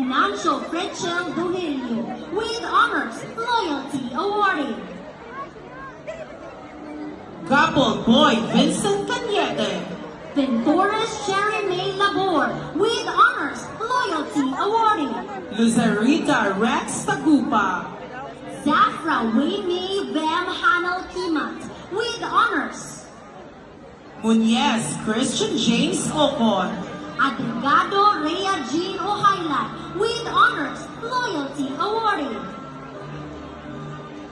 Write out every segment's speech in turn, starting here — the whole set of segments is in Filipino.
Venancio Frechel Dohelio with honors loyalty awarding. Couple Boy Vincent Cañete. Ventores Sherry May Labor with honors loyalty awarding. Luzarita Rex Tagupa. Zafra Waymay Bam Hanel Kimat with honors. Muñez Christian James Ocon. Agregado Rhea Jean Ohaylan with honors loyalty awarding.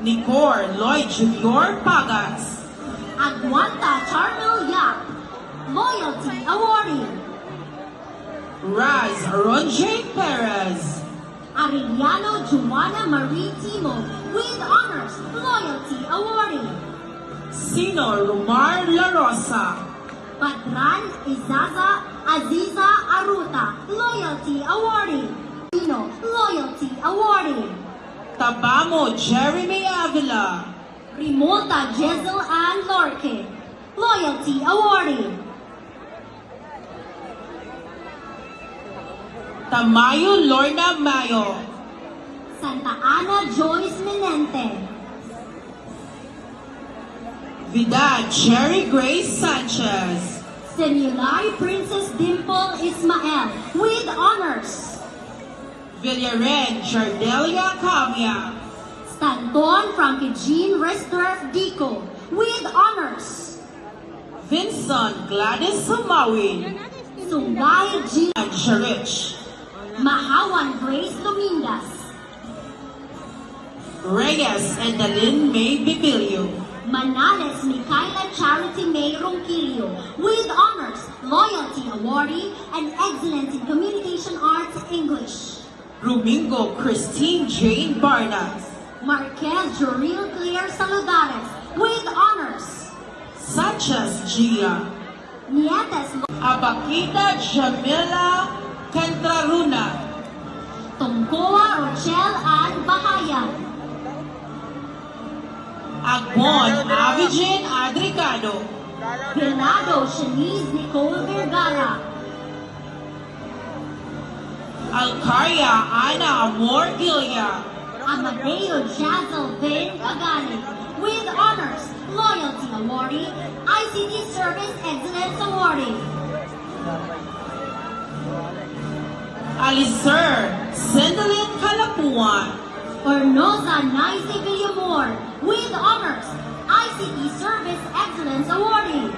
Nicor Lloyd Jr. Pagas. Aguanta Charmel Yap loyalty awarding. Raz Ronjay Perez. Arellano Joanna Marie Timo with honors loyalty awarding. Sino Rumar La Rosa. Padran Izaza Aziza Aruta loyalty awarding. Sino loyalty awarding. Tabamo Jeremy Avila. Rimota Jezel Ann Lorque loyalty awarding. Tamayo Lorna Mayo. Santa Ana Joyce Menente. Vidal Cherry Grace Sanchez. Senulari Princess Dimple Ismael with honors. Villaren Jardelia Camia. Stanton Frankie Jean Restorff Dico with honors. Vincent Gladys Sumawi. Sungay Jean Sharich. Mahawan Grace Domingas. Reyes and Dalyn May Bibilio. Manales Micaela Charity May Ronquillo with honors, loyalty awardee, and excellence in communication arts English. Rumingo Christine Jane Barnas. Marquez Joril Claire Saludares with honors. Sanchez Gia. Nietes Abakita Jamila Cantraruna. Tongkoa Rochelle Ann Bahayan. Agbon Avijin Adricado. Venado Shanice Nicole Vergara. Alcaria Ana Amor Gilia. Amadeo Jazel Vane Pagani with honors, loyalty awardee, ICT Service Excellence awardee. Alicer Sendelin Kalapuan. Ornoza Naisi Villamor with honors, ICT Service Excellence awardee.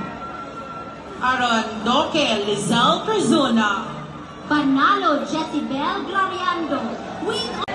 Arondoque Lizelle Perzuna. Panalo Jessibel Gloriando with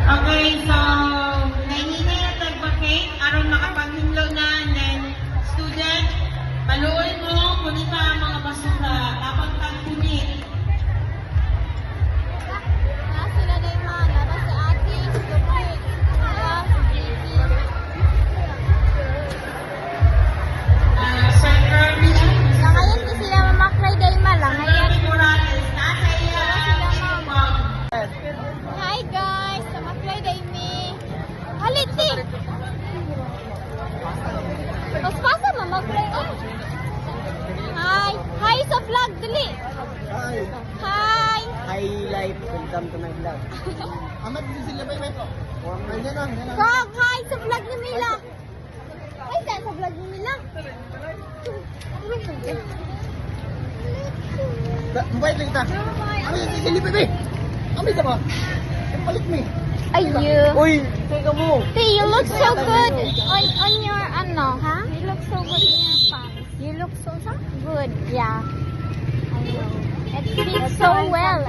Okay, so nanginay at advocate aron makapanghinlo na then student paluoy mo kunin sa mga basura dapat pagpunit. Sila na yung mga nara si Ate, si Dupre, si JP. Sir Kirby, Ngayon di sila mamakray dahil malang. Ngayon, Morales, nasa iya. hi guys, mamakray dahil me. Haliti! Paspasa mamakray. Hi! Hi sa vlog, dali! Hi! Hi! Hi life, welcome to my vlog. Amat din sila ba ito? Ayan na, ayan na. Kog, hi sa vlog ni Mila! Ay, dyan sa vlog nila. Mabait lang kita. Ano yung sisilip, bebe? Amay ka ba? Palit mo eh. Ay, you. Uy, teka mo. See, you look so good on your, ano, huh? You look so good in your pants. You look so good. Yeah. I know. It fits so well.